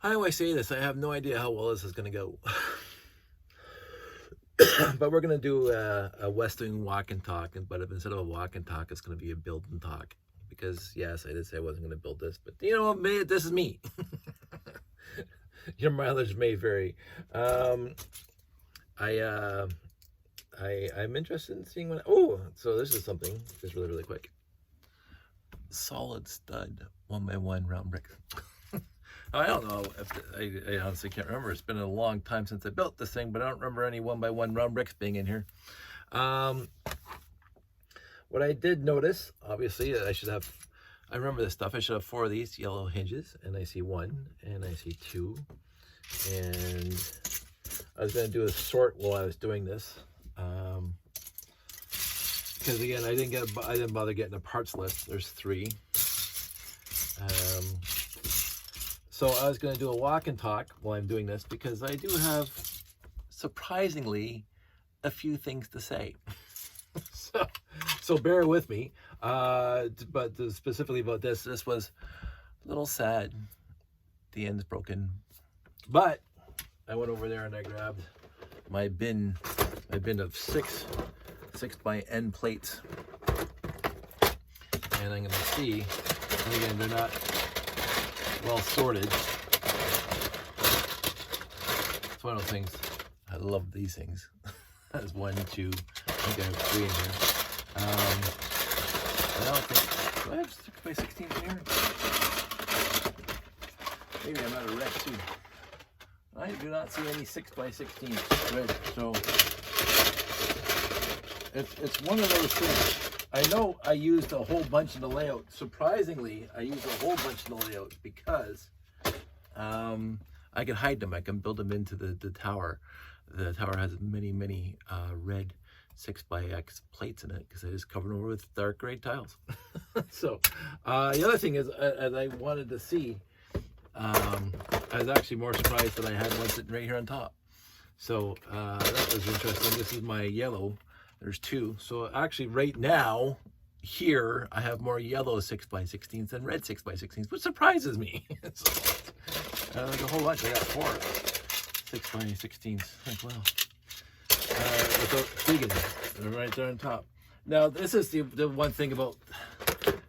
I always say this, I have no idea how well this is going to go. But we're going to do a Western walk and talk, but instead of a walk and talk, it's going to be a build and talk. Because, yes, I did say I wasn't going to build this, but you know what, this is me. Your mileage may vary. I'm interested in seeing what. Oh, so this is something just really, really quick. Solid stud 1x1 round bricks. I don't know if I honestly can't remember. It's been a long time since I built this thing, but I don't remember any 1x1 round bricks being in here. What I did notice, obviously, I remember this stuff. I should have 4 of these yellow hinges, and I see 1, and I see 2, and I was going to do a sort while I was doing this, because again, I didn't bother getting a parts list. There's 3. So I was going to do a walk and talk while I'm doing this, because I do have, surprisingly, a few things to say. So bear with me. But specifically about this was a little sad. The end's broken. But I went over there and I grabbed my bin of 6 by N plates. And I'm going to see, and again, they're not well sorted. It's one of those things. I love these things. That's 1, 2. I think I have 3 in here. I don't think. Do I have 6x16 here? Maybe I'm out of rec too. I do not see any 6x16 red. So it's one of those things. I know I used a whole bunch in the layout. Surprisingly, I used a whole bunch in the layout because I can hide them. I can build them into the tower. The tower has many red 6x plates in it because I just covered over with dark gray tiles. So the other thing is, as I wanted to see, I was actually more surprised that I had one sitting right here on top. So that was interesting. This is my yellow. There's 2. So actually right now, here, I have more yellow 6x16s than red 6x16s, which surprises me. So, there's a whole bunch. I got 4 6x16s. Like, wow. Without digging, they're right there on top. Now, this is the one thing about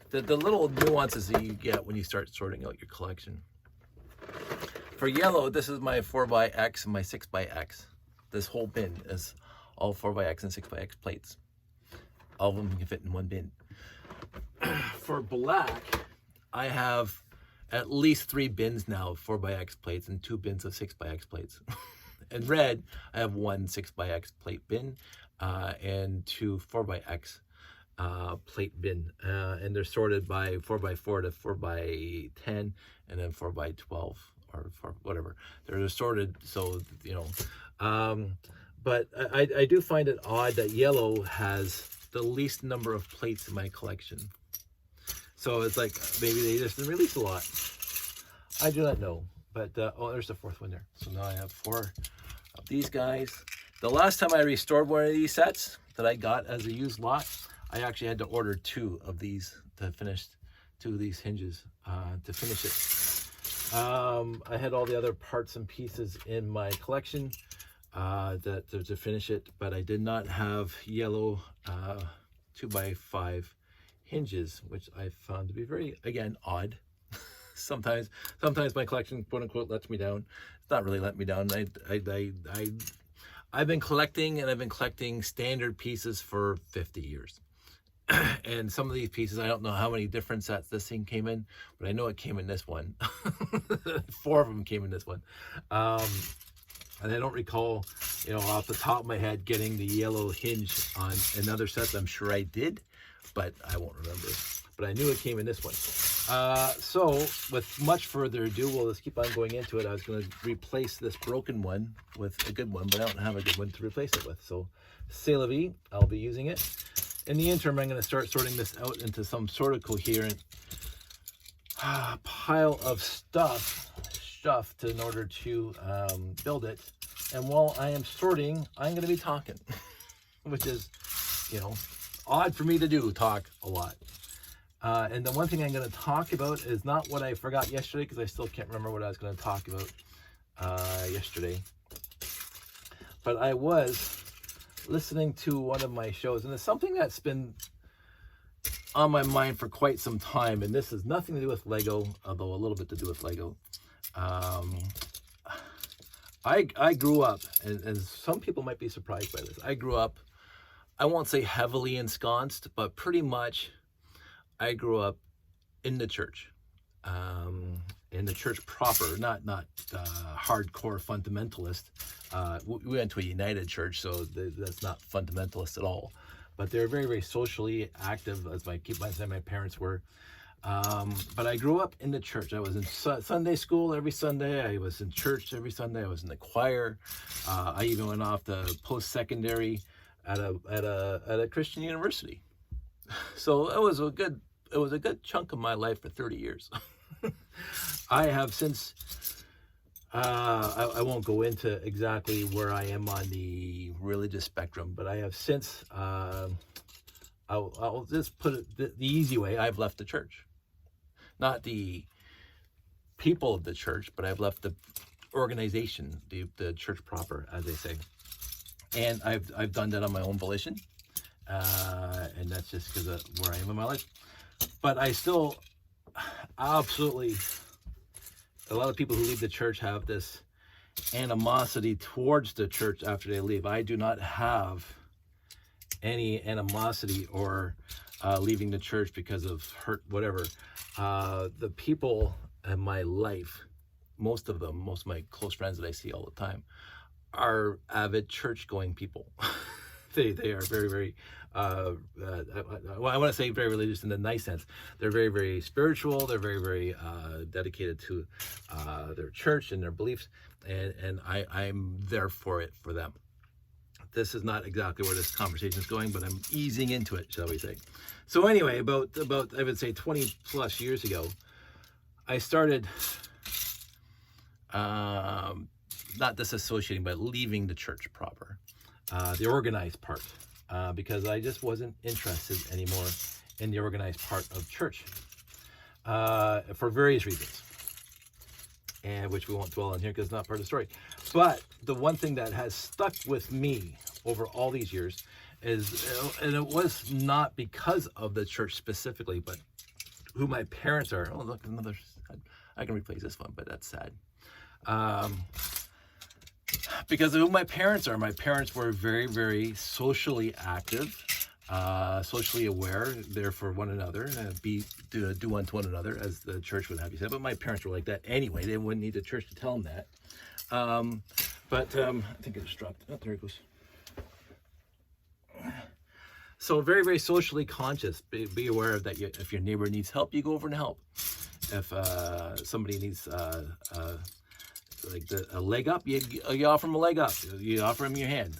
the little nuances that you get when you start sorting out your collection. For yellow, this is my 4x and my 6x. This whole bin is all 4x and 6x plates. All of them can fit in one bin. For black, I have at least 3 bins now of 4x plates and 2 bins of 6x plates. And red, I have 1 6x plate bin and 2 4x plate bin. And they're sorted by 4x4 to 4x10 and then 4x12 or 4, whatever. They're sorted, so, you know. But I do find it odd that yellow has the least number of plates in my collection. So it's like maybe they just didn't release a lot. I do not know. But, oh, there's the 4th one there. So now I have 4 of these guys. The last time I restored one of these sets that I got as a used lot, I actually had to order 2 of these to finish, 2 of these hinges to finish it. I had all the other parts and pieces in my collection to finish it, but I did not have yellow 2x5 hinges, which I found to be very, again, odd. Sometimes my collection, quote unquote, lets me down. It's not really letting me down. I've been collecting, and I've been collecting standard pieces for 50 years. And some of these pieces, I don't know how many different sets this thing came in, but I know it came in this one. 4 of them came in this one. And I don't recall, you know, off the top of my head getting the yellow hinge on another set. I'm sure I did, but I won't remember. But I knew it came in this one. So with much further ado, we'll just keep on going into it. I was going to replace this broken one with a good one, but I don't have a good one to replace it with. So c'est la vie, I'll be using it. In the interim, I'm going to start sorting this out into some sort of coherent pile of stuff in order to build it. And while I am sorting, I'm going to be talking, which is, you know, odd for me to do, talk a lot. And the one thing I'm going to talk about is not what I forgot yesterday, because I still can't remember what I was going to talk about yesterday. But I was listening to one of my shows, and it's something that's been on my mind for quite some time, and this has nothing to do with Lego, although a little bit to do with Lego. I grew up, and some people might be surprised by this. I grew up, I won't say heavily ensconced, but pretty much I grew up in the church proper, not hardcore fundamentalist. We went to a United church, so that's not fundamentalist at all. But they're very, very socially active, as my parents were. But I grew up in the church. I was in Sunday school every Sunday. I was in church every Sunday. I was in the choir. I even went off to post-secondary at a Christian university. So it was a good chunk of my life for 30 years. I have since, I won't go into exactly where I am on the religious spectrum, but I have since, I'll just put it the easy way, I've left the church. Not the people of the church, but I've left the organization, the church proper, as they say. And I've done that on my own volition. And that's just because of where I am in my life. But I still absolutely, a lot of people who leave the church have this animosity towards the church after they leave. I do not have any animosity or leaving the church because of hurt, whatever. The people in my life, most of my close friends that I see all the time, are avid church-going people. They are very, very, I want to say very religious in the nice sense. They're very, very spiritual. They're very, very dedicated to their church and their beliefs. And I'm there for them. This is not exactly where this conversation is going, but I'm easing into it, shall we say. So anyway, about I would say 20 plus years ago, I started not disassociating, but leaving the church proper, the organized part, because I just wasn't interested anymore in the organized part of church for various reasons, and which we won't dwell on here because it's not part of the story. But the one thing that has stuck with me over all these years is, and it was not because of the church specifically, but who my parents are. Oh, look, another, I can replace this one, but that's sad. Because of who my parents are. My parents were very, very socially active, socially aware, there for one another, do unto one another, as the church would have you say. But my parents were like that anyway. They wouldn't need the church to tell them that. I think I just dropped it. Oh, there it goes. So very, very socially conscious. Be aware of that. If your neighbor needs help, you go over and help. If somebody needs a leg up, you offer them a leg up. You offer them your hand.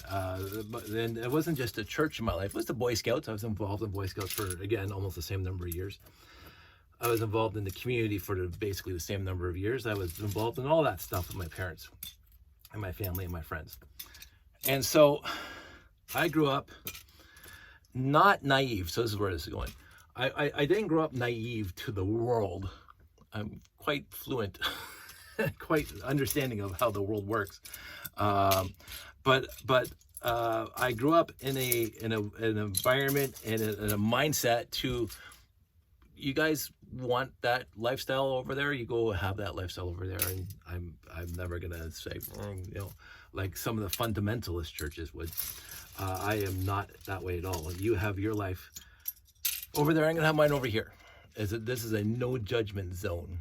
But then it wasn't just the church in my life. It was the Boy Scouts. I was involved in Boy Scouts for, again, almost the same number of years. I was involved in the community for basically the same number of years. I was involved in all that stuff with my parents and my family and my friends. And so I grew up not naive. So this is where this is going. I didn't grow up naive to the world. I'm quite fluent, quite understanding of how the world works. But I grew up in an environment and a mindset to, you guys want that lifestyle over there, you go have that lifestyle over there. And I'm never gonna say, like some of the fundamentalist churches would. I am not that way at all. You have your life over there, I'm gonna have mine over here. This is a no judgment zone.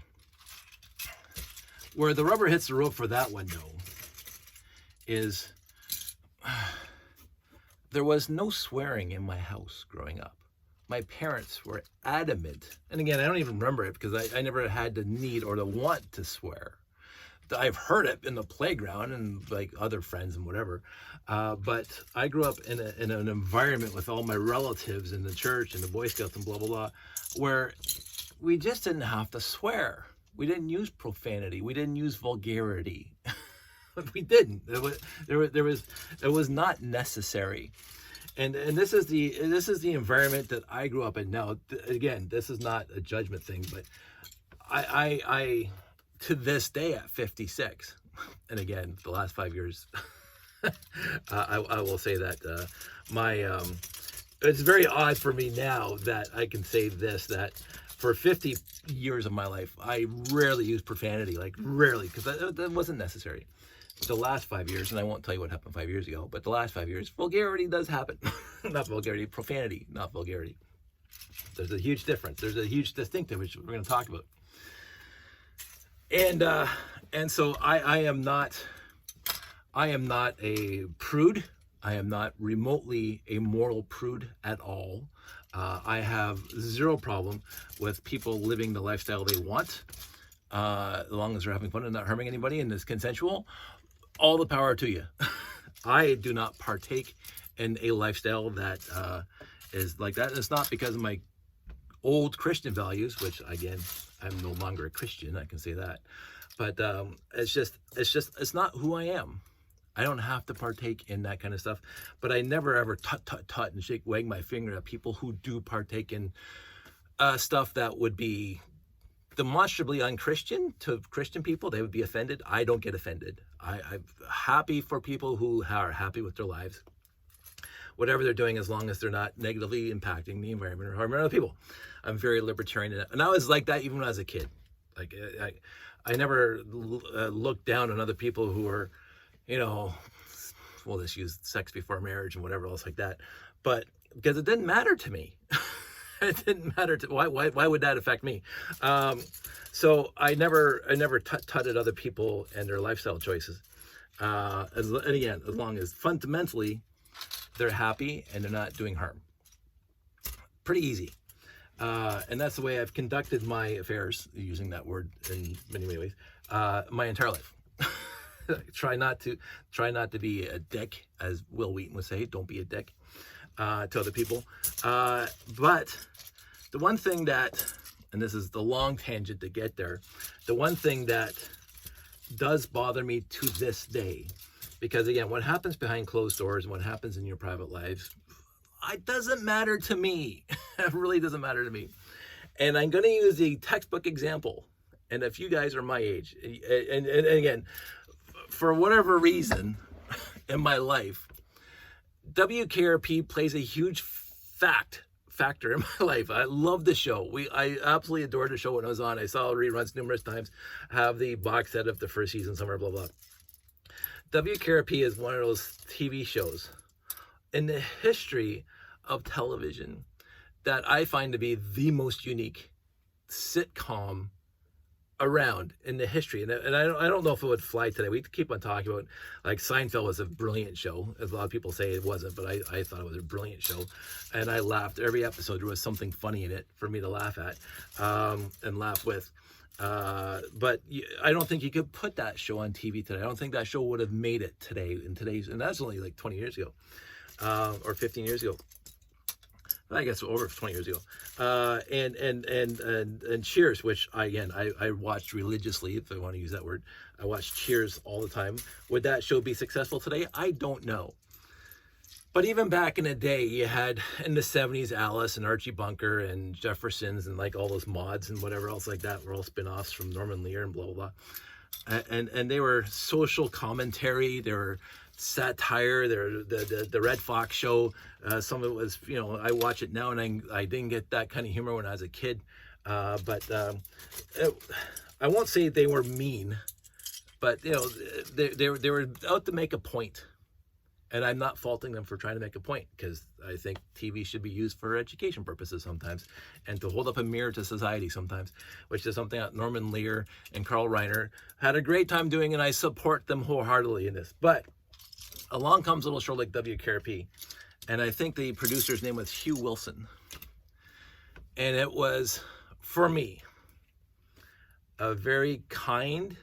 Where the rubber hits the road for that one, though, is there was no swearing in my house growing up. My parents were adamant, and again, I don't even remember it because I never had the need or the want to swear. I've heard it in the playground and like other friends and whatever, but I grew up in an environment with all my relatives in the church and the Boy Scouts and blah, blah, blah, where we just didn't have to swear. We didn't use profanity. We didn't use vulgarity. We didn't. It was not necessary. And this is the environment that I grew up in. Now, again, this is not a judgment thing, but I to this day at 56, and again, the last 5 years, I will say that it's very odd for me now that I can say this, that for 50 years of my life, I rarely use profanity, like rarely, because that wasn't necessary. The last 5 years, and I won't tell you what happened 5 years ago, but the last 5 years, vulgarity does happen. Not vulgarity, profanity, not vulgarity. There's a huge difference. There's a huge distinctive, which we're going to talk about. And so I am not a prude. I am not remotely a moral prude at all. I have zero problem with people living the lifestyle they want, as long as they're having fun and not harming anybody and is consensual. All the power to you. I do not partake in a lifestyle that is like that. And it's not because of my old Christian values, which again, I'm no longer a Christian, I can say that. But it's not who I am. I don't have to partake in that kind of stuff. But I never ever tut and wag my finger at people who do partake in stuff that would be demonstrably unchristian to Christian people. They would be offended. I don't get offended. I'm happy for people who are happy with their lives, whatever they're doing, as long as they're not negatively impacting the environment or harming other people. I'm very libertarian, and I was like that even when I was a kid. Like I never looked down on other people who were, we'll just use sex before marriage and whatever else like that. But because it didn't matter to me. It didn't matter to why would that affect me? So I never tutted other people and their lifestyle choices. And again, as long as fundamentally they're happy and they're not doing harm. Pretty easy. And that's the way I've conducted my affairs, using that word in many ways, my entire life. Try not to be a dick, as Will Wheaton would say. Don't be a dick to other people. But the one thing that, and this is the long tangent to get there, the one thing that does bother me to this day, because again, what happens behind closed doors and what happens in your private lives, it doesn't matter to me. It really doesn't matter to me. And I'm going to use the textbook example. And if you guys are my age, and again, for whatever reason in my life, WKRP plays a huge factor in my life. I love the show. I absolutely adored the show when I was on. I saw reruns numerous times. I have the box set of the first season somewhere, blah, blah. WKRP is one of those TV shows in the history of television that I find to be the most unique sitcom around in the history. And I don't know if it would fly today. We keep on talking about, like, Seinfeld was a brilliant show, as a lot of people say it wasn't, but I thought it was a brilliant show, and I laughed every episode. There was something funny in it for me to laugh at and laugh with. But I don't think you could put that show on TV today. I don't think that show would have made it today and that's only like 20 years ago or 15 years ago. I guess over 20 years ago. And Cheers, which I watched religiously, if I want to use that word. I watched Cheers all the time. Would that show be successful today? I don't know. But even back in the day, you had in the 70s Alice and Archie Bunker and Jeffersons and like all those mods and whatever else like that were all spin-offs from Norman Lear and blah, blah, blah. And they were social commentary. They were satire. They're the Red Fox show. Some of it was, I watch it now and I didn't get that kind of humor when I was a kid. But I won't say they were mean, but they were out to make a point. And I'm not faulting them for trying to make a point, because I think TV should be used for education purposes sometimes and to hold up a mirror to society sometimes, which is something that Norman Lear and Carl Reiner had a great time doing, and I support them wholeheartedly in this. But along comes a little show like WKRP, and I think the producer's name was Hugh Wilson. And it was, for me, a very kind,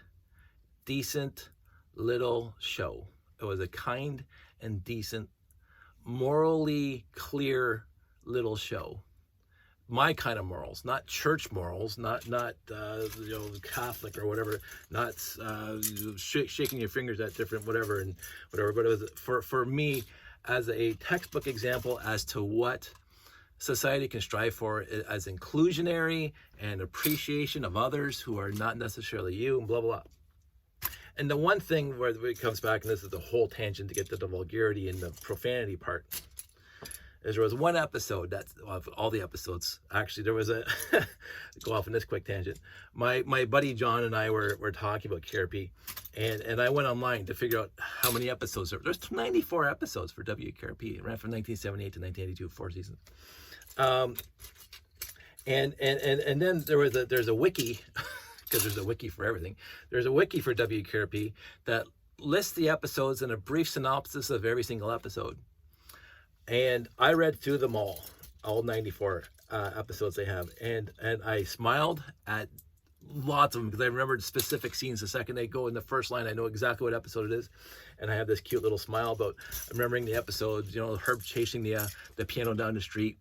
decent little show. It was a kind and decent, morally clear little show. My kind of morals, not church morals, not Catholic or whatever, not shaking your fingers at different whatever. But it was for me, as a textbook example as to what society can strive for as inclusionary and appreciation of others who are not necessarily you, and blah, blah, blah. And the one thing where it comes back, and this is the whole tangent to get to the vulgarity and the profanity part, is there was one episode that's of all the episodes. Actually, there was a go off on this quick tangent. My buddy John and I were talking about KRP, and I went online to figure out how many episodes there. There's 94 episodes for WKRP. It ran from 1978 to 1982, 4 seasons. And then there's a wiki, because there's a wiki for everything. There's a wiki for WKRP that lists the episodes and a brief synopsis of every single episode. And I read through them all 94 episodes they have, and I smiled at lots of them because I remembered specific scenes. The second they go in the first line, I know exactly what episode it is, and I have this cute little smile about remembering the episodes. You know, Herb chasing the piano down the street.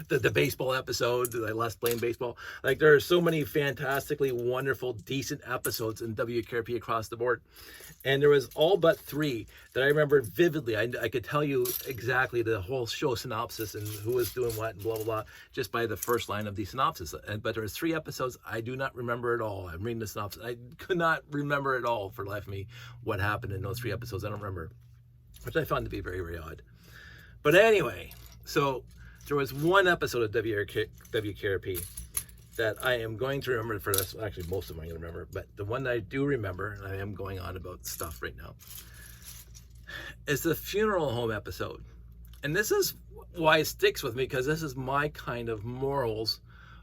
the baseball episode, the Les playing baseball. Like, there are so many fantastically wonderful, decent episodes in WKRP across the board. And there was all but 3 that I remember vividly. I could tell you exactly the whole show synopsis and who was doing what and blah, blah, blah, just by the first line of the synopsis. But there was 3 episodes I do not remember at all. I'm reading the synopsis. I could not remember at all for the life of me what happened in those 3 episodes. I don't remember, which I found to be very, very odd. But anyway, so there was one episode of WKRP that I am going to remember for this. Actually, most of them I'm going to remember, but the one that I do remember, and I am going on about stuff right now, is the funeral home episode. And this is why it sticks with me, because this is my kind of morals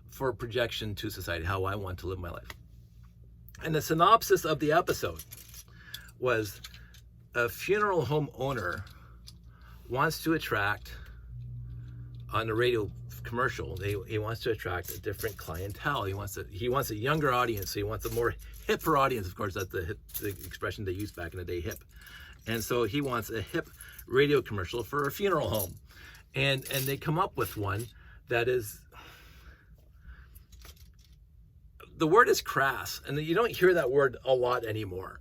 for projection to society, how I want to live my life. And the synopsis of the episode was a funeral home owner wants to attract, on the radio commercial, he wants to attract a different clientele. He wants a younger audience. So he wants a more hipper audience. Of course, that's the expression they used back in the day, hip. And so he wants a hip radio commercial for a funeral home. And they come up with one that is, the word is crass, and you don't hear that word a lot anymore.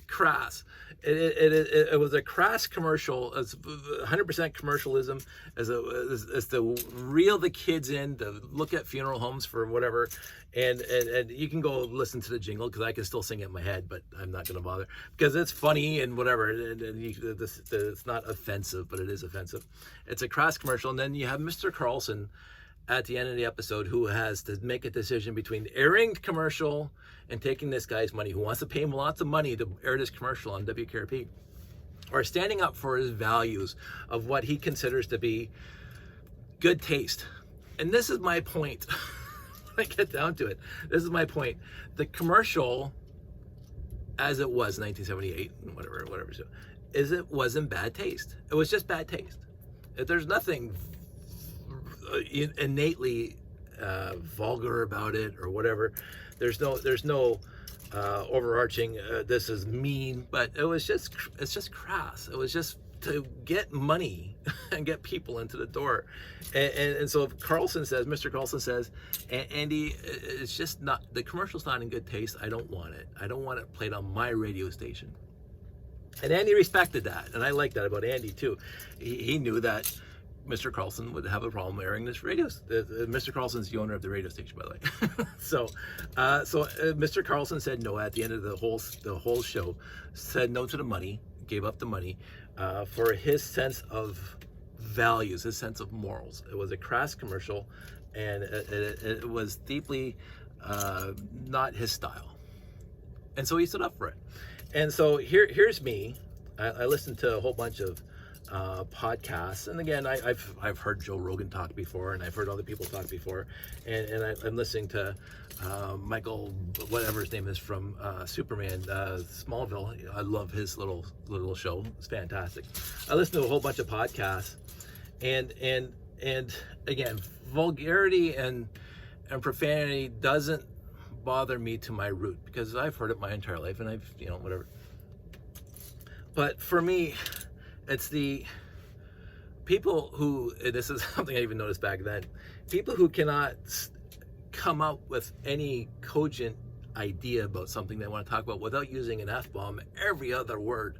Crass. It was a crass commercial. It's 100% commercialism, as to reel the kids in to look at funeral homes for whatever. And you can go listen to the jingle, because I can still sing it in my head, but I'm not going to bother, because it's funny and whatever. It's not offensive, but it is offensive. It's a crass commercial. And then you have Mr. Carlson at the end of the episode, who has to make a decision between airing the commercial and taking this guy's money, who wants to pay him lots of money to air this commercial on WKRP, or standing up for his values of what he considers to be good taste. And this is my point. When I get down to it, this is my point. The commercial, as it was in 1978, whatever, it wasn't bad taste. It was just bad taste. There's nothing innately vulgar about it or whatever. There's no overarching this is mean, but it's just crass. It was just to get money and get people into the door. And so Mr. Carlson says, Andy, it's just not, the commercial's not in good taste. I don't want it. I don't want it played on my radio station. And Andy respected that, and I like that about Andy too. He knew that Mr. Carlson would have a problem airing this radio. Mr. Carlson's the owner of the radio station, by the way. so Mr. Carlson said no at the end of the whole show. Said no to the money, gave up the money for his sense of values, his sense of morals. It was a crass commercial, and it was deeply not his style. And so he stood up for it. And so here's me. I listened to a whole bunch of podcasts, and again, I've heard Joe Rogan talk before, and I've heard other people talk before, and I'm listening to Michael, whatever his name is, from Superman, Smallville. I love his little show. It's fantastic. I listen to a whole bunch of podcasts, and again, vulgarity and profanity doesn't bother me to my root, because I've heard it my entire life, and I've whatever. But for me, it's the people who, this is something I even noticed back then, people who cannot come up with any cogent idea about something they want to talk about without using an F-bomb every other word.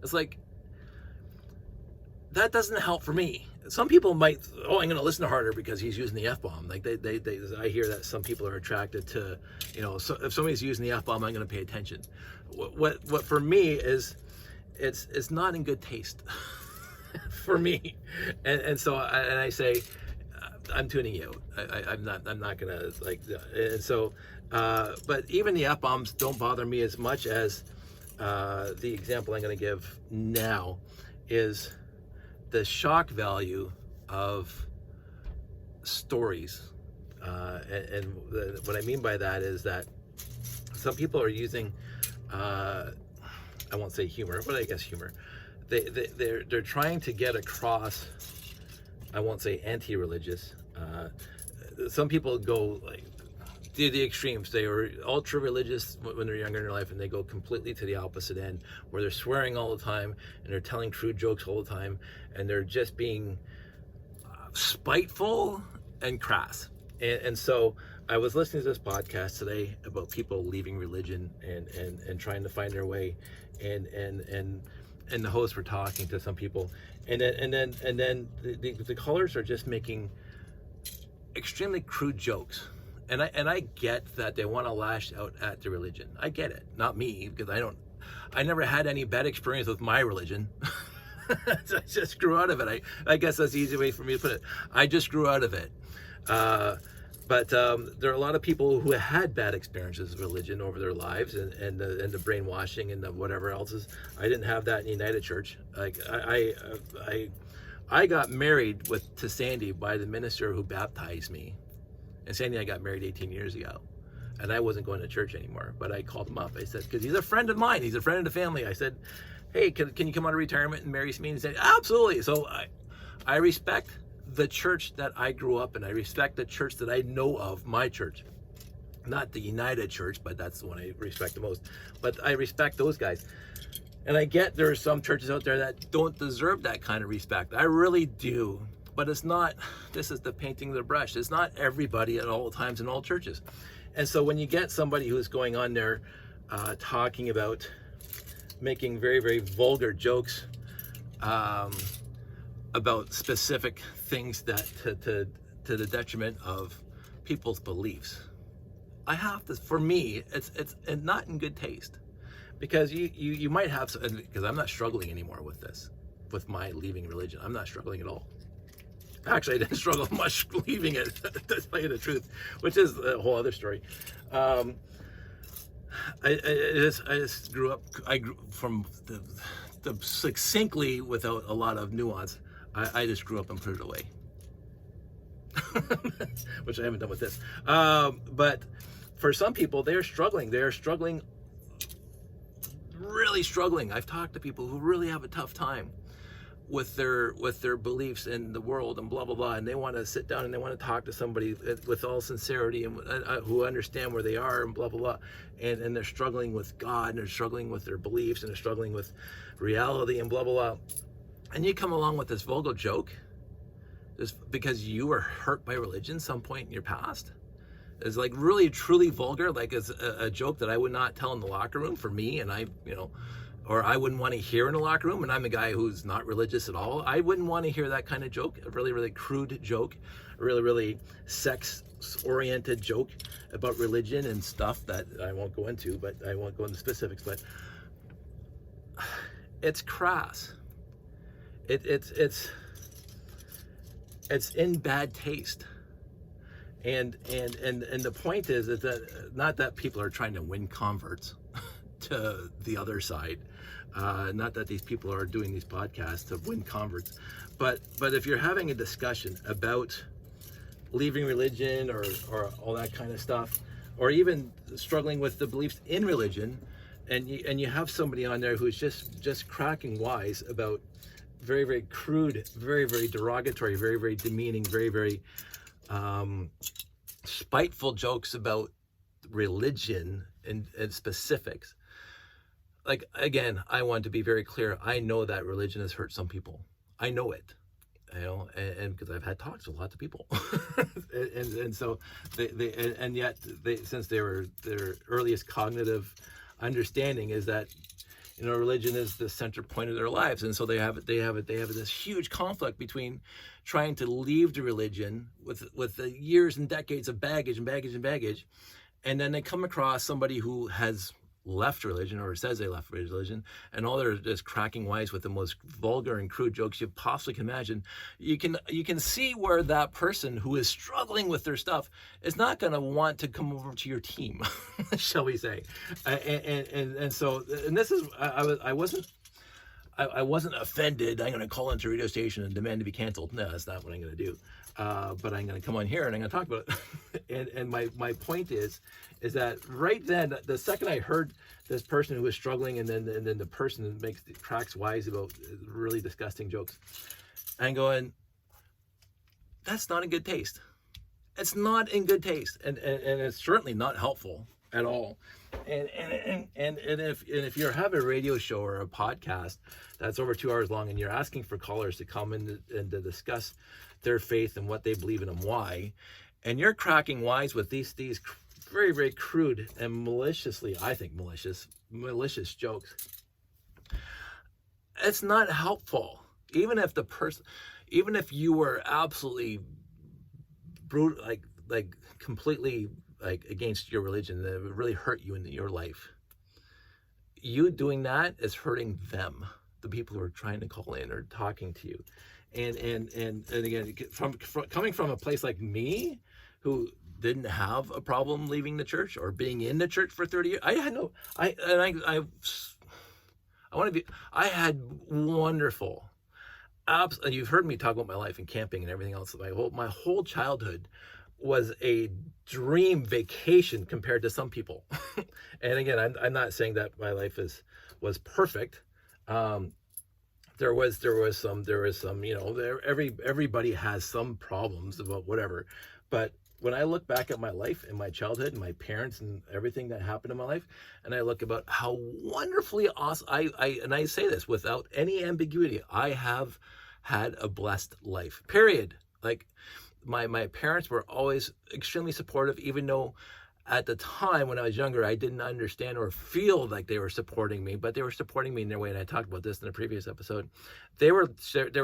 It's like, that doesn't help for me. Some people might, oh, I'm going to listen harder because he's using the F-bomb. Like I hear that some people are attracted to, so if somebody's using the F-bomb, I'm going to pay attention. What for me is, it's not in good taste for me. And so I say, I'm tuning you out. I'm not going to like, and so, but even the F-bombs don't bother me as much as the example I'm going to give now is the shock value of stories. And what I mean by that is that some people are using, I won't say humor, but I guess humor. They're trying to get across, I won't say anti-religious. Some people go like to the extremes. They were ultra religious when they're younger in their life, and they go completely to the opposite end, where they're swearing all the time and they're telling crude jokes all the time, and they're just being spiteful and crass. And so I was listening to this podcast today about people leaving religion and trying to find their way, and the hosts were talking to some people, and then the callers are just making extremely crude jokes. And I get that they want to lash out at the religion. I get it. Not me, because I never had any bad experience with my religion. I just grew out of it. I guess that's the easy way for me to put it. I just grew out of it. But there are a lot of people who had bad experiences with religion over their lives, and the brainwashing and the whatever else is. I didn't have that in United Church. Like I got married to Sandy by the minister who baptized me. And Sandy and I got married 18 years ago, and I wasn't going to church anymore, but I called him up. I said, because he's a friend of mine, he's a friend of the family. I said, hey, can you come out of retirement and marry me? And he said, absolutely. So I respect the church that I grew up in. I respect the church that I know of, my church. Not the United Church, but that's the one I respect the most. But I respect those guys. And I get there are some churches out there that don't deserve that kind of respect. I really do. But it's not, this is the painting of the brush. It's not everybody at all times in all churches. And so when you get somebody who's going on there talking about making very, very vulgar jokes about specific things that to the detriment of people's beliefs, I have to, for me, it's not in good taste. Because you might have, because I'm not struggling anymore with this, with my leaving religion. I'm not struggling at all. Actually, I didn't struggle much leaving it, to tell you the truth, which is a whole other story. I just grew up. I grew from the succinctly, without a lot of nuance. I just grew up and put it away, which I haven't done with this. But for some people, they're struggling. They're struggling, really struggling. I've talked to people who really have a tough time with their beliefs in the world and blah blah blah, and they want to sit down and they want to talk to somebody with all sincerity and who understand where they are and blah blah blah, and they're struggling with God, and they're struggling with their beliefs, and they're struggling with reality and blah blah blah, and you come along with this vulgar joke just because you were hurt by religion some point in your past. It's like really truly vulgar, like it's a joke that I would not tell in the locker room for me, and or I wouldn't want to hear in a locker room, and I'm a guy who's not religious at all. I wouldn't want to hear that kind of joke, a really, really crude joke, a really, really sex-oriented joke about religion and stuff that I won't go into, but I won't go into specifics, but it's crass. It's in bad taste. And the point is that not that people are trying to win converts to the other side, not that these people are doing these podcasts to win converts, but if you're having a discussion about leaving religion or all that kind of stuff, or even struggling with the beliefs in religion, and you have somebody on there who's just cracking wise about very, very crude, very, very derogatory, very, very demeaning, very, very spiteful jokes about religion and specifics. Like, again, I want to be very clear. I know that religion has hurt some people. I know it, and because I've had talks with lots of people, and so and yet since their earliest cognitive understanding is that religion is the center point of their lives, and so they have this huge conflict between trying to leave the religion with the years and decades of baggage, and then they come across somebody who has left religion or says they left religion, and all they're just cracking wise with the most vulgar and crude jokes you possibly can imagine. You can see where that person who is struggling with their stuff is not going to want to come over to your team, shall we say? And so this is I wasn't offended. I'm going to call into a radio station and demand to be canceled. No, that's not what I'm going to do. But I'm going to come on here and I'm going to talk about it. and my point is that right then, the second I heard this person who was struggling, and then the person that cracks wise about really disgusting jokes, I'm going, that's not in good taste. It's not in good taste, and it's certainly not helpful at all. And if you have a radio show or a podcast that's over 2 hours long, and you're asking for callers to come in and to discuss their faith and what they believe in and why, and you're cracking wise with these very, very crude and maliciously, I think, malicious jokes, it's not helpful. Even if you were absolutely brutal, like completely like against your religion, that would really hurt you in your life, you doing that is hurting them, the people who are trying to call in or talking to you. And again, coming from a place like me, who didn't have a problem leaving the church or being in the church for 30 years, I had wonderful, and you've heard me talk about my life in camping and everything else. My whole childhood was a dream vacation compared to some people. And again, I'm not saying that my life was perfect. There was some, everybody has some problems about whatever. But when I look back at my life and my childhood and my parents and everything that happened in my life, and I look about how wonderfully awesome, I say this without any ambiguity, I have had a blessed life, period. Like, my parents were always extremely supportive, even though at the time when I was younger, I didn't understand or feel like they were supporting me, but they were supporting me in their way. And I talked about this in a previous episode. They were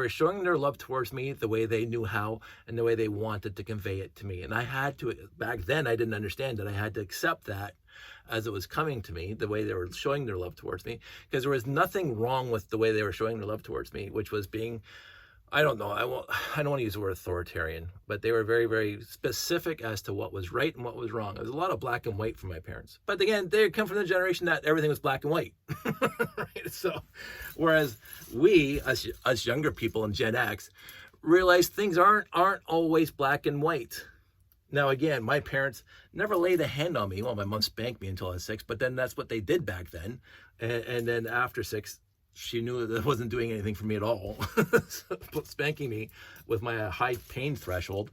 showing their love towards me the way they knew how and the way they wanted to convey it to me. And I had to, back then I didn't understand it. I had to accept that as it was coming to me, the way they were showing their love towards me, because there was nothing wrong with the way they were showing their love towards me, which was being, I don't want to use the word authoritarian, but they were very, very specific as to what was right and what was wrong. There was a lot of black and white from my parents. But again, they come from the generation that everything was black and white. Right? So, whereas we, us younger people in Gen X, realize things aren't always black and white. Now, again, my parents never laid a hand on me. Well, my mom spanked me until I was 6, but then that's what they did back then. And then after 6, she knew that it wasn't doing anything for me at all. So, spanking me with my high pain threshold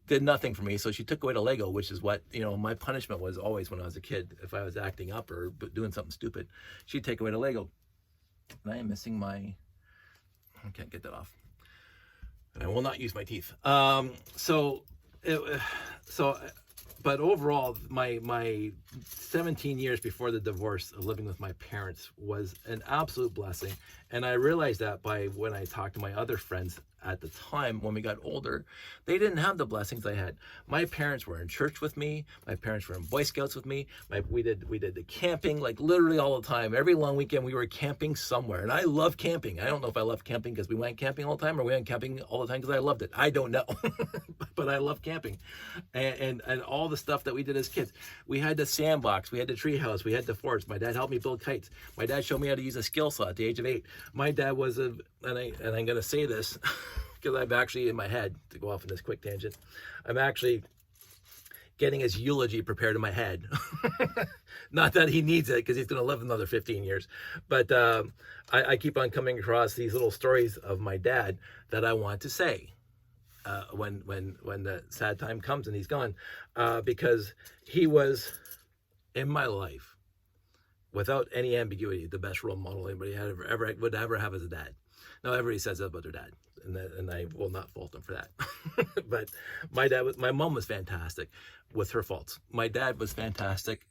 did nothing for me. So she took away the Lego, which is what, my punishment was always when I was a kid. If I was acting up or doing something stupid, she'd take away the Lego. And I am missing I can't get that off. And I will not use my teeth. But overall, my 17 years before the divorce of living with my parents was an absolute blessing. And I realized that when I talked to my other friends at the time, when we got older, they didn't have the blessings I had. My parents were in church with me. My parents were in Boy Scouts with me. We did the camping, like literally all the time. Every long weekend we were camping somewhere. And I love camping. I don't know if I love camping because we went camping all the time, or we went camping all the time because I loved it. I don't know. But I love camping. And all the stuff that we did as kids. We had the sandbox. We had the tree house. We had the forest. My dad helped me build kites. My dad showed me how to use a skill saw at the age of 8. My dad was and I'm going to say this because I'm actually in my head, to go off on this quick tangent, I'm actually getting his eulogy prepared in my head. Not that he needs it, because he's going to live another 15 years. But I keep on coming across these little stories of my dad that I want to say when the sad time comes and he's gone, because he was, in my life, without any ambiguity, the best role model anybody would ever have as a dad. Now, everybody says that about their dad, and I will not fault them for that. But my mom was fantastic with her faults. My dad was fantastic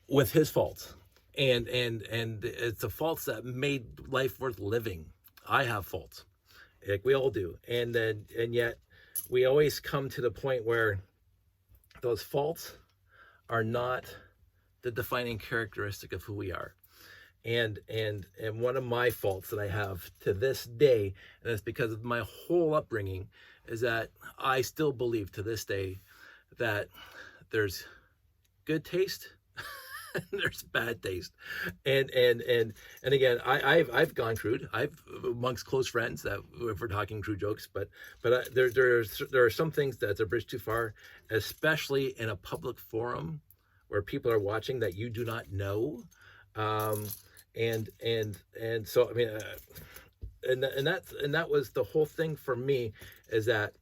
with his faults. and it's the faults that made life worth living. I have faults, like we all do, and yet we always come to the point where those faults are not the defining characteristic of who we are. And one of my faults that I have to this day, and it's because of my whole upbringing, is that I still believe to this day that there's good taste and there's bad taste. And again, I've gone crude. I've amongst close friends that if we're talking crude jokes, but there are some things that's a bridge too far, especially in a public forum where people are watching that you do not know. And so I mean, and that was the whole thing for me, is that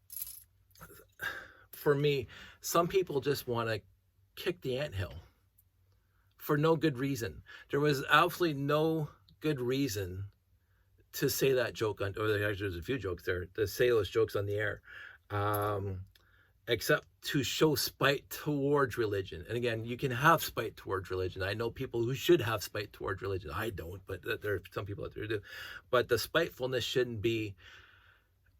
for me, some people just want to kick the anthill for no good reason. There was absolutely no good reason to say that joke on, or actually there's a few jokes there, to say those jokes on the air, except to show spite towards religion. And again, you can have spite towards religion. I know people who should have spite towards religion. I don't, but there are some people out there who do. But the spitefulness shouldn't be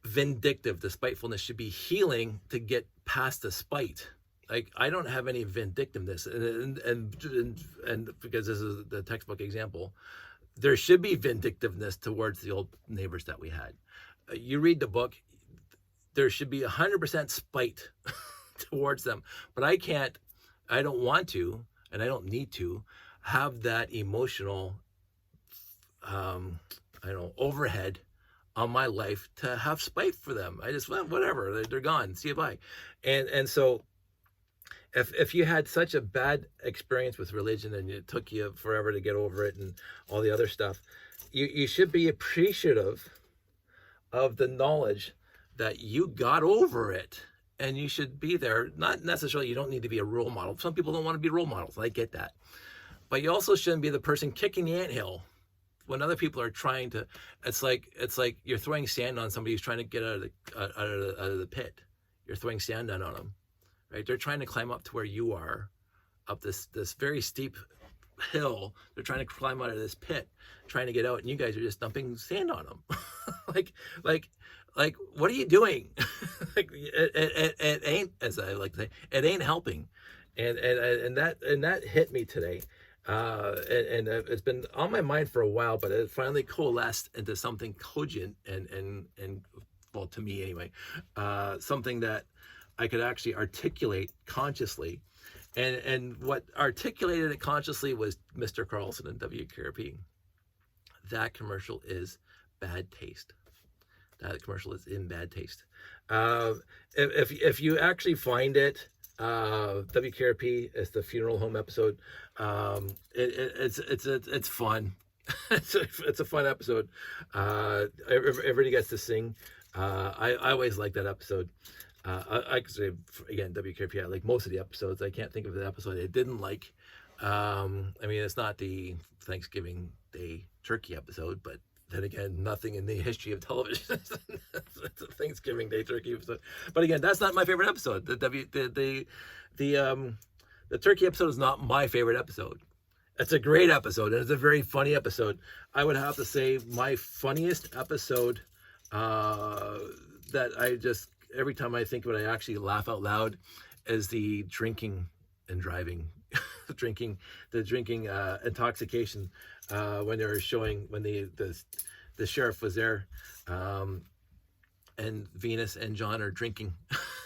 vindictive. The spitefulness should be healing to get past the spite. Like, I don't have any vindictiveness, and because this is the textbook example, there should be vindictiveness towards the old neighbors that we had. You read the book, there should be 100% spite towards them, but I don't want to, and I don't need to have that emotional, overhead on my life to have spite for them. I just, well, whatever, they're gone, see you, bye. And so if you had such a bad experience with religion and it took you forever to get over it and all the other stuff, you should be appreciative of the knowledge that you got over it, and you should be there. Not necessarily, you don't need to be a role model. Some people don't want to be role models. I get that. But you also shouldn't be the person kicking the anthill when other people are trying to. It's like you're throwing sand on somebody who's trying to get out of the pit. You're throwing sand down on them. Right? They're trying to climb up to where you are, up this very steep hill. They're trying to climb out of this pit, trying to get out, and you guys are just dumping sand on them. like, what are you doing? Like, it ain't, as I like to say, it ain't helping, and that hit me today, and it's been on my mind for a while, but it finally coalesced into something cogent and well, to me anyway, something that I could actually articulate consciously, and what articulated it consciously was Mr. Carlson and WKRP. That commercial is bad taste. That commercial is in bad taste. If you actually find it, WKRP is the funeral home episode. It's fun. it's a fun episode. Everybody gets to sing. I always like that episode. I could say, again, WKRP, I like most of the episodes. I can't think of an episode I didn't like. I mean, it's not the Thanksgiving Day turkey episode, but then again, nothing in the history of television it's a Thanksgiving Day turkey episode. But again, that's not my favorite episode. The turkey episode is not my favorite episode. It's a great episode, and it's a very funny episode. I would have to say my funniest episode that I just, every time I think of it, I actually laugh out loud, is the drinking and driving, the drinking intoxication, when they were showing, when the sheriff was there, and Venus and John are drinking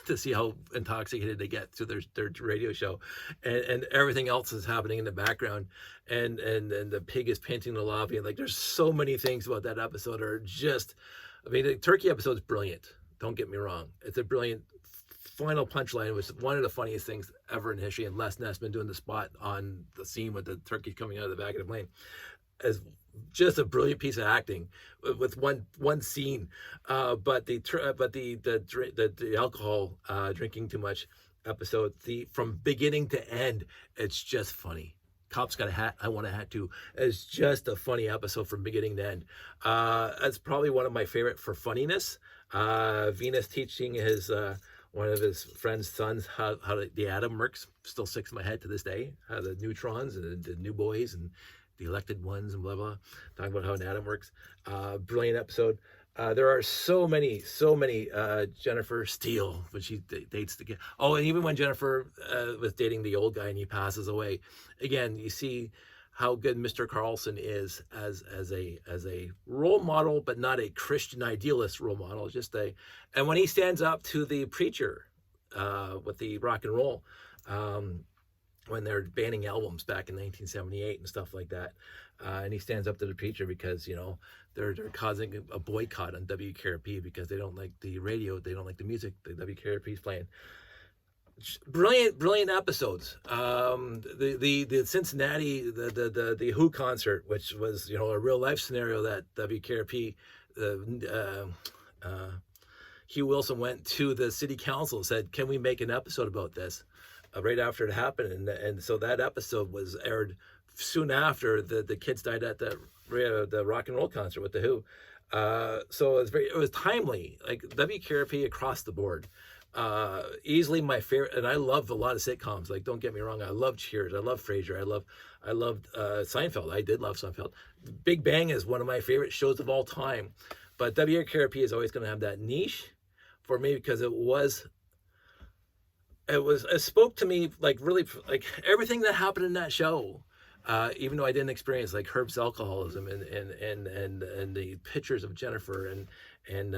to see how intoxicated they get to their radio show, and everything else is happening in the background, and the pig is painting the lobby, and like, there's so many things about that episode are just, I mean, the turkey episode is brilliant. Don't get me wrong. It's a brilliant final punchline. It was one of the funniest things ever in history. And Les Nessman doing the spot on the scene with the turkey coming out of the back of the plane is just a brilliant piece of acting with one scene. But the alcohol, drinking too much episode, from beginning to end, it's just funny. Cop's got a hat, I want a hat too. It's just a funny episode from beginning to end. It's probably one of my favorite for funniness. Venus teaching his one of his friend's sons how the atom works. Still sticks in my head to this day. How the neutrons and the new boys and the elected ones and blah blah, talking about how an atom works. Brilliant episode. There are so many. Jennifer Steele, when she dates the kid. Oh, and even when Jennifer was dating the old guy and he passes away, again you see how good Mr. Carlson is as a role model, but not a Christian idealist role model. And when he stands up to the preacher with the rock and roll. When they're banning albums back in 1978 and stuff like that. And he stands up to the preacher because, they're causing a boycott on WKRP because they don't like the radio, they don't like the music that WKRP is playing. Brilliant episodes. The Cincinnati, the Who concert, which was, a real life scenario that WKRP, Hugh Wilson went to the city council and said, can we make an episode about this? Right after it happened, and so that episode was aired soon after the kids died at the rock and roll concert with the Who. So it was timely, like WKRP across the board. Easily my favorite, and I love a lot of sitcoms. Like, don't get me wrong, I love Cheers, I love Frasier, I loved Seinfeld. I did love Seinfeld. Big Bang is one of my favorite shows of all time, but WKRP is always going to have that niche for me because it spoke to me like really, like everything that happened in that show, even though I didn't experience like Herb's alcoholism and the pictures of Jennifer and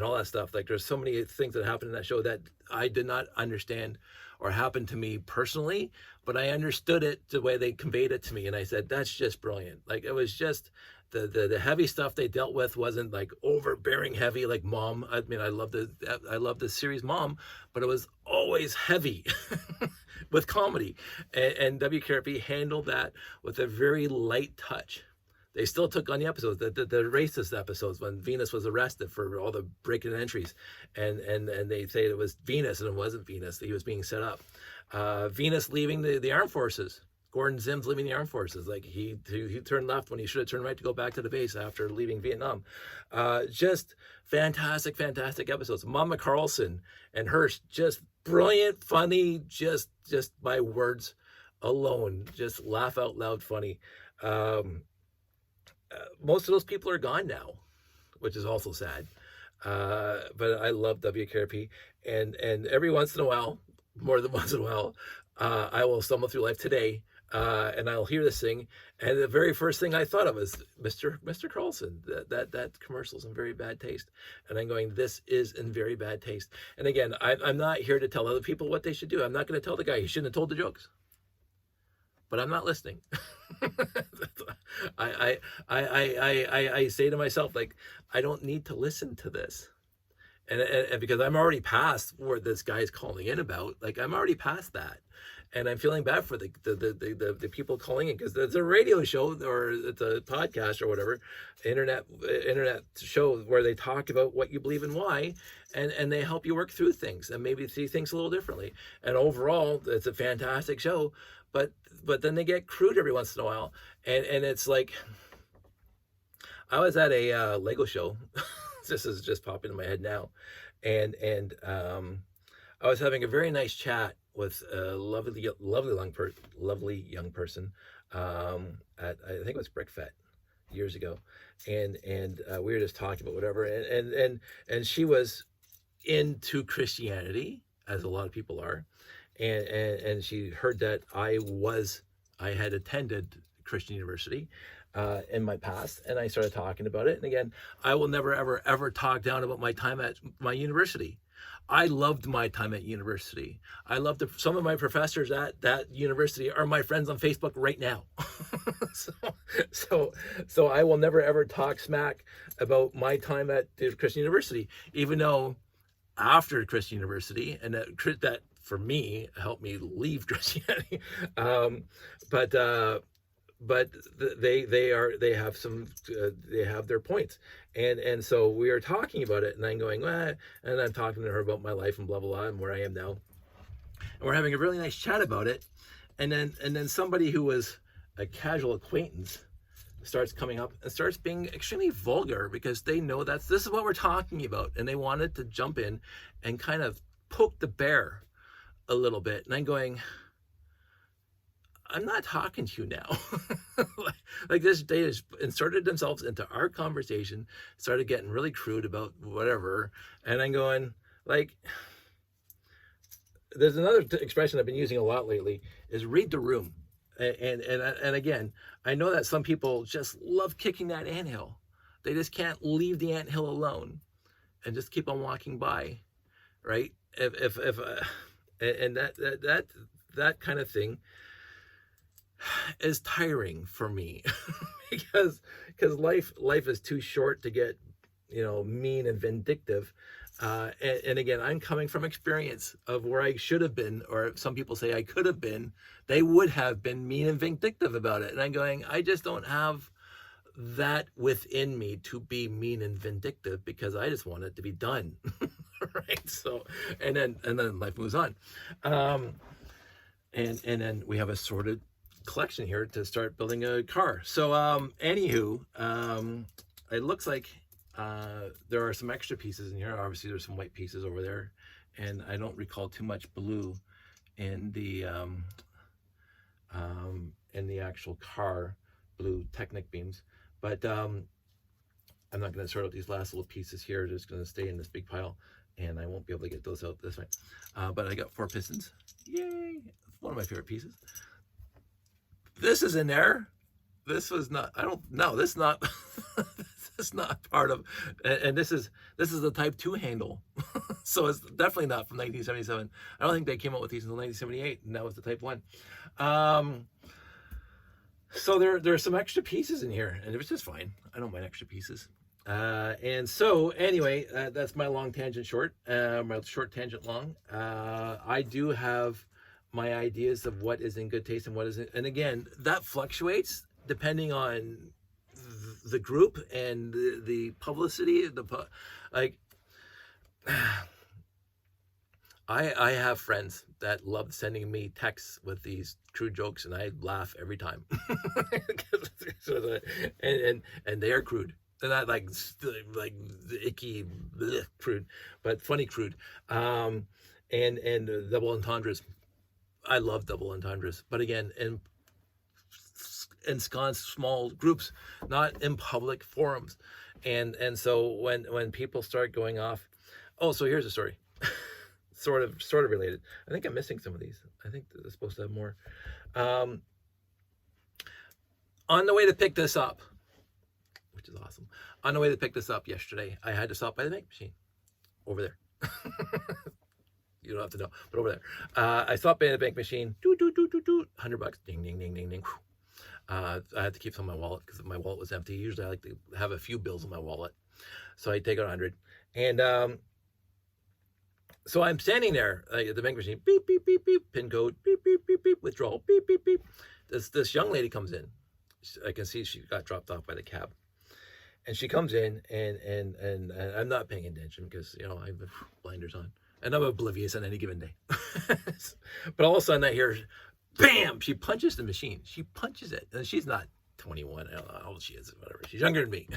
all that stuff. Like, there's so many things that happened in that show that I did not understand or happened to me personally, but I understood it the way they conveyed it to me, and I said, that's just brilliant. Like, it was just the heavy stuff they dealt with wasn't like overbearing heavy like Mom. I mean, I love the series Mom, but it was always heavy with comedy, and WKRP handled that with a very light touch. They still took on the episodes, the racist episodes when Venus was arrested for all the break-in entries, and they say it was Venus and it wasn't Venus, that he was being set up. Venus leaving the armed forces. Gordon Zim's leaving the armed forces. Like, he turned left when he should have turned right to go back to the base after leaving Vietnam. Just fantastic episodes. Mama Carlson and Hirsch, just brilliant, funny, just by words alone, just laugh out loud funny. Most of those people are gone now, which is also sad. But I love WKRP, and every once in a while, more than once in a while, I will stumble through life today, and I'll hear this thing, and the very first thing I thought of was Mr. Carlson. That commercial's in very bad taste, and I'm going, this is in very bad taste. And again, I'm not here to tell other people what they should do. I'm not going to tell the guy he shouldn't have told the jokes, but I'm not listening. I say to myself, like, I don't need to listen to this. And because I'm already past where this guy's calling in about, like, I'm already past that, and I'm feeling bad for the people calling in, because it's a radio show or it's a podcast or whatever, internet show where they talk about what you believe and why, and they help you work through things and maybe see things a little differently. And overall, it's a fantastic show, but then they get crude every once in a while, and it's like, I was at a Lego show. This is just popping in my head now, and I was having a very nice chat with a lovely young person at, I think it was Brickfet years ago, and we were just talking about whatever, and she was into Christianity, as a lot of people are, and she heard that I had attended Christian university in my past, and I started talking about it. And again, I will never ever talk down about my time at my university. I loved my time at university. I loved some of my professors at that university are my friends on Facebook right now. so I will never ever talk smack about my time at the Christian university, even though after Christian university, and that for me helped me leave Christianity. But they have their points, and so we are talking about it, and I'm going, and I'm talking to her about my life and blah blah blah and where I am now, and we're having a really nice chat about it, and then somebody who was a casual acquaintance starts coming up and starts being extremely vulgar because they know this is what we're talking about, and they wanted to jump in and kind of poke the bear a little bit. And I'm going, I'm not talking to you now. Like this, they just inserted themselves into our conversation, started getting really crude about whatever, and I'm going, like, there's another expression I've been using a lot lately is read the room. And again, I know that some people just love kicking that anthill. They just can't leave the anthill alone and just keep on walking by, right? And that kind of thing is tiring for me because life is too short to get, mean and vindictive. And again, I'm coming from experience of where I should have been, or some people say I could have been. They would have been mean and vindictive about it. And I'm going, I just don't have that within me to be mean and vindictive because I just want it to be done. Right. So, and then life moves on. And then we have a sorted collection here to start building a car. So, anywho, it looks like there are some extra pieces in here. Obviously, there's some white pieces over there, and I don't recall too much blue in the actual car blue Technic beams. But I'm not going to sort out these last little pieces here. They're just going to stay in this big pile, and I won't be able to get those out this way. But I got 4 pistons. Yay! One of my favorite pieces. This is in there. This was not. I don't. No, this is not. This is not part of. And this is the Type 2 handle. So it's definitely not from 1977. I don't think they came out with these until 1978, and that was the Type 1. So there's some extra pieces in here, and it was just fine. I don't mind extra pieces. And so anyway, that's my long tangent short. My short tangent long. I do have my ideas of what is in good taste and what isn't, and again, that fluctuates depending on the group and the publicity. I have friends that love sending me texts with these true jokes, and I laugh every time. and they are crude. They're not like icky bleh, crude, but funny crude. And double entendres. I love double entendres, but again, in ensconced small groups, not in public forums. And so when people start going off, oh, so here's a story. sort of related. I think I'm missing some of these. I think they're supposed to have more. On the way to pick this up, which is awesome. On the way to pick this up yesterday, I had to stop by the make machine over there. You don't have to know, but over there. I stopped by the bank machine, $100, ding, ding, ding, ding, ding. I had to keep some in my wallet because my wallet was empty. Usually I like to have a few bills in my wallet. So I take out 100. And so I'm standing there at the bank machine, beep, beep, beep, beep, pin code, beep, beep, beep, beep, withdrawal, beep, beep, beep. This young lady comes in. I can see she got dropped off by the cab. And she comes in and I'm not paying attention because, I have blinders on. And I'm oblivious on any given day. But all of a sudden I hear, bam, she punches the machine. She punches it. And she's not 21. I don't know how old she is, whatever. She's younger than me.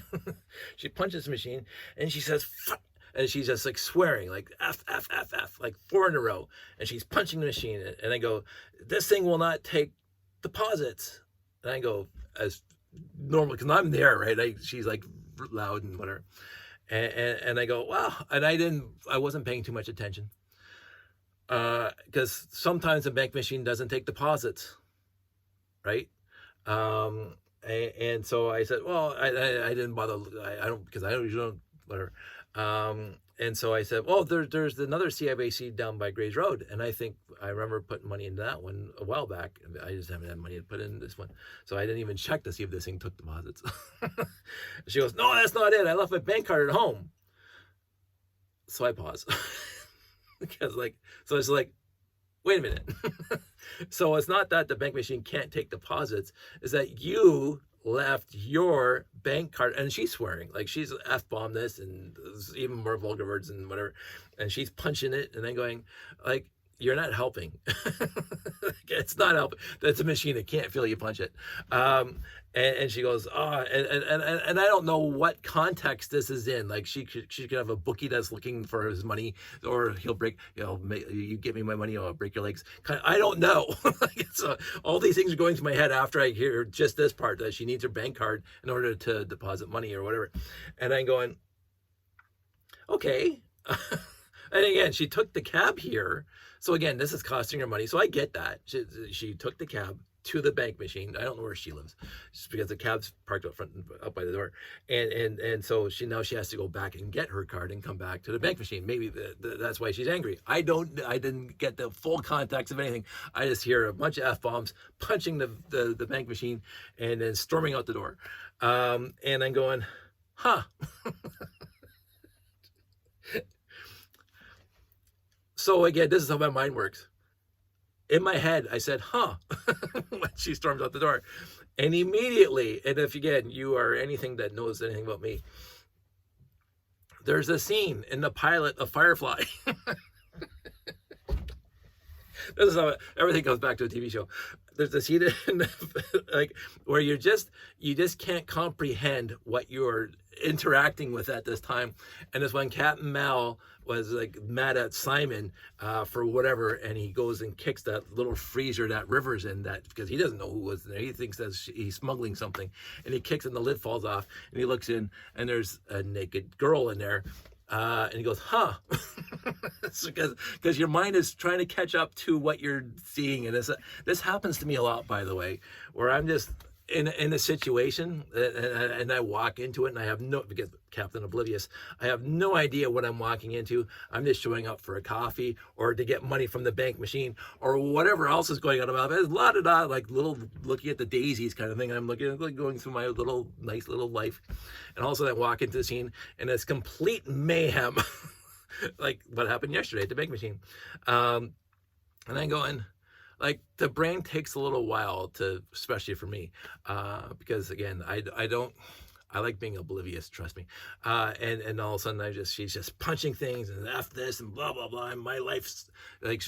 She punches the machine and she says, fuck. And she's just like swearing, like F, F, F, F, like 4 in a row. And she's punching the machine. And I go, this thing will not take deposits. And I go, as normal, because I'm there, right? She's like loud and whatever. And I go, wow. And I wasn't paying too much attention. Because sometimes a bank machine doesn't take deposits, right? And so I said, well, I didn't bother. I don't, because I usually don't, whatever. And so I said, well, there's another CIBC down by Grays Road. And I remember putting money into that one a while back. I just haven't had money to put in this one. So I didn't even check to see if this thing took deposits. She goes, no, that's not it. I left my bank card at home. So I paused. Because so it's like, wait a minute. So it's not that the bank machine can't take deposits. It's that you left your bank card, and she's swearing, like she's F-bombed this and even more vulgar words and whatever, and she's punching it and then going like, you're not helping. It's not helping. That's a machine that can't feel you punch it. And she goes, oh, and I don't know what context this is in. Like she could have a bookie that's looking for his money, or he'll break, you give me my money, I'll break your legs. I don't know. So all these things are going through my head after I hear just this part, that she needs her bank card in order to deposit money or whatever. And I'm going, okay. And again, she took the cab here. So again, this is costing her money. So I get that. She took the cab to the bank machine. I don't know where she lives, just because the cab's parked up front, up by the door. And so she has to go back and get her card and come back to the bank machine. Maybe that's why she's angry. I didn't get the full context of anything. I just hear a bunch of F-bombs, punching the bank machine, and then storming out the door. And I'm going, huh. So again, this is how my mind works. In my head, I said, huh, when she storms out the door. And immediately, and if again, you are anything that knows anything about me, there's a scene in the pilot of Firefly. This is how everything goes back to a TV show. There's a scene like where you just can't comprehend what you're interacting with at this time. And it's when Captain Mal was like mad at Simon for whatever, and he goes and kicks that little freezer that River's in, that because he doesn't know who was there. He thinks that he's smuggling something, and he kicks it and the lid falls off, and he looks in and there's a naked girl in there. And he goes, huh? Because your mind is trying to catch up to what you're seeing. And this happens to me a lot, by the way, where I'm just in a situation and I walk into it, and I have because Captain Oblivious, I have no idea what I'm walking into. I'm just showing up for a coffee or to get money from the bank machine or whatever else is going on about it. There's a lot of like little looking at the daisies kind of thing. I'm going through my nice little life, and all of a sudden I walk into the scene and it's complete mayhem, like what happened yesterday at the bank machine. And I'm going, like, the brain takes a little while to, especially for me, because again, I like being oblivious, trust me. And all of a sudden she's just punching things and F this and blah, blah, blah. And my life's like,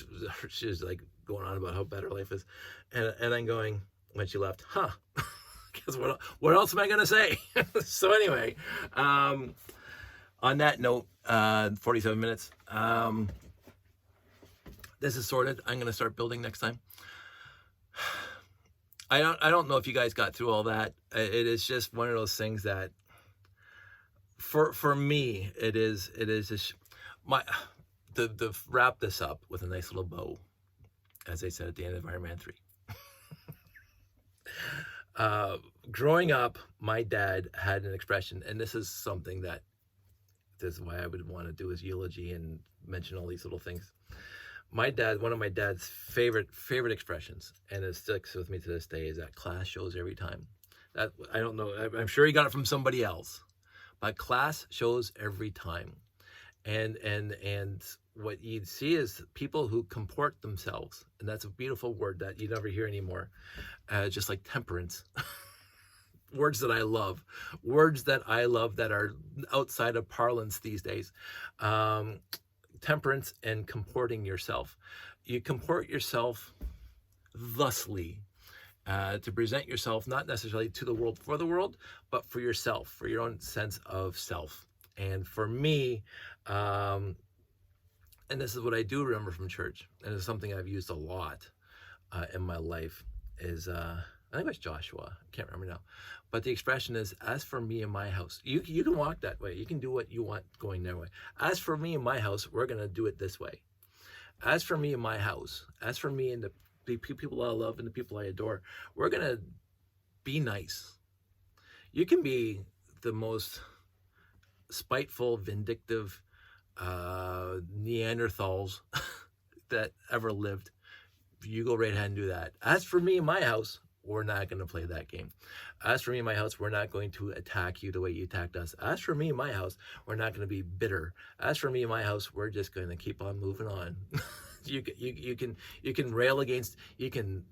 she's like going on about how bad her life is. And I'm going, when she left, huh? Because what else am I going to say? So anyway, on that note, 47 minutes. This is sorted. I'm going to start building next time. I don't know if you guys got through all that. It is just one of those things that for me, it is just to wrap this up with a nice little bow, as I said at the end of Iron Man 3. Growing up, my dad had an expression, and this is something that this is why I would want to do his eulogy and mention all these little things. One of my dad's favorite expressions, and it sticks with me to this day, is that class shows every time. That I don't know, I'm sure he got it from somebody else, but class shows every time. And what you'd see is people who comport themselves, and that's a beautiful word that you never hear anymore, just like temperance. Words that I love that are outside of parlance these days. Temperance and comporting yourself. You comport yourself thusly, to present yourself not necessarily to the world for the world, but for yourself, for your own sense of self. And for me, and this is what I do remember from church, and it's something I've used a lot in my life, is I think it was Joshua, I can't remember now, but the expression is, as for me and my house. You can walk that way, you can do what you want going that way. As for me and my house, we're going to do it this way. As for me and my house, as for me and the people I love and the people I adore, we're going to be nice. You can be the most spiteful, vindictive Neanderthals that ever lived. You go right ahead and do that. As for me and my house, we're not going to play that game. As for me and my house, we're not going to attack you the way you attacked us. As for me and my house, we're not going to be bitter. As for me and my house, we're just going to keep on moving on. You can rail against, you can,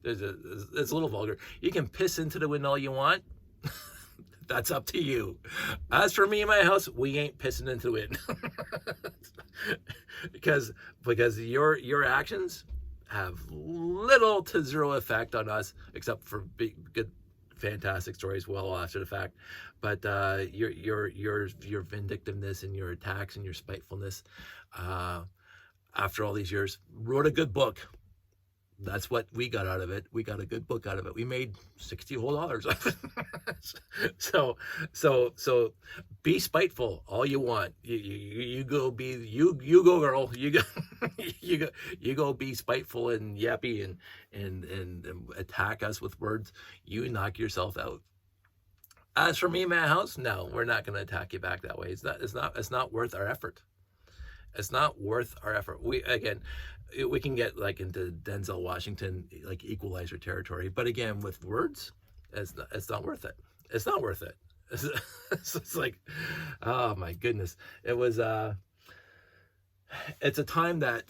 it's a little vulgar. You can piss into the wind all you want. That's up to you. As for me and my house, we ain't pissing into the wind. because your actions have little to zero effect on us, except for big, good, fantastic stories well after the fact. But your vindictiveness and your attacks and your spitefulness, after all these years, wrote a good book. That's what we got out of it. We got a good book out of it. We made $60 whole dollars. So be spiteful all you want. You go be you go girl. You go you go be spiteful and yappy and attack us with words. You knock yourself out. As for me, my house, no, we're not going to attack you back that way. It's not worth our effort. It's not worth our effort. We can get like into Denzel Washington, like equalizer territory. But again, with words, it's not worth it. It's not worth it. It's like, oh my goodness. It's a time that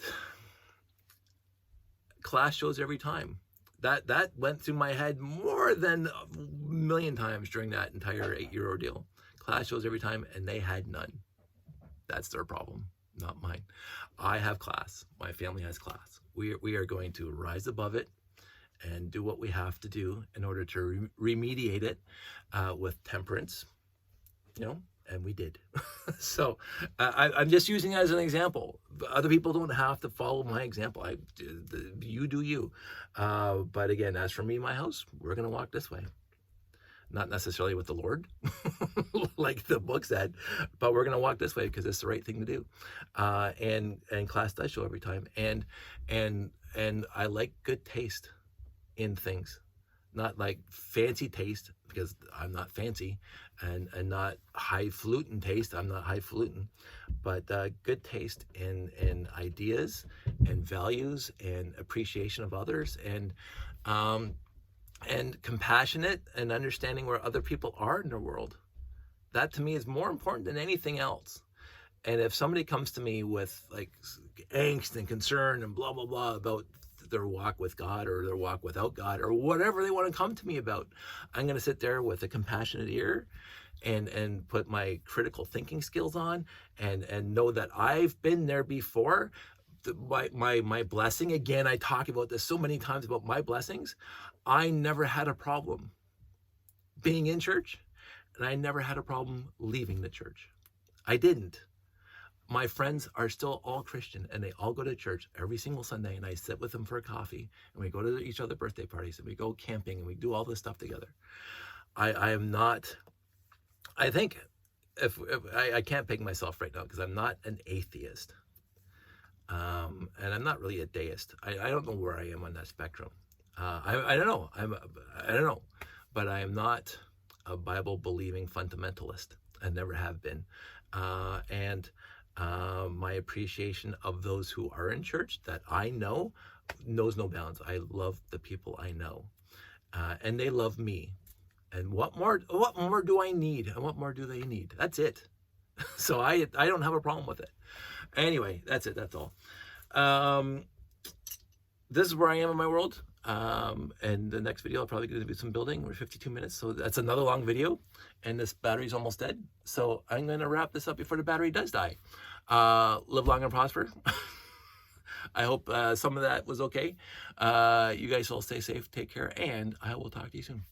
class shows every time. That went through my head more than a million times during that entire 8-year ordeal. Class shows every time, and they had none. That's their problem, not mine. I have class. My family has class. We are going to rise above it and do what we have to do in order to remediate it with temperance, and we did. So I'm just using it as an example. Other people don't have to follow my example. You do you. But again, as for me, my house, we're going to walk this way. Not necessarily with the Lord, like the book said, but we're going to walk this way because it's the right thing to do. And class does show every time. And I like good taste in things, not like fancy taste, because I'm not fancy, and not highfalutin taste. I'm not highfalutin, but good taste in ideas and values and appreciation of others, and compassionate and understanding where other people are in their world. That to me is more important than anything else. And if somebody comes to me with like angst and concern and blah, blah, blah about their walk with God or their walk without God or whatever they want to come to me about, I'm going to sit there with a compassionate ear and put my critical thinking skills on and know that I've been there before. My blessing, again, I talk about this so many times about my blessings. I never had a problem being in church, and I never had a problem leaving the church. I didn't. My friends are still all Christian, and they all go to church every single Sunday, and I sit with them for a coffee, and we go to each other's birthday parties, and we go camping, and we do all this stuff together. I am not, I think, if I can't pick myself right now because I'm not an atheist. And I'm not really a deist. I don't know where I am on that spectrum. I don't know. I don't know. But I am not a Bible-believing fundamentalist. I never have been. And my appreciation of those who are in church that I know knows no bounds. I love the people I know. And they love me. And what more do I need? And what more do they need? That's it. So I don't have a problem with it. Anyway, that's it. That's all. This is where I am in my world. And the next video, I'll probably going to do some building. We're 52 minutes, so that's another long video. And this battery's almost dead. So I'm going to wrap this up before the battery does die. Live long and prosper. I hope some of that was okay. You guys all stay safe, take care, and I will talk to you soon.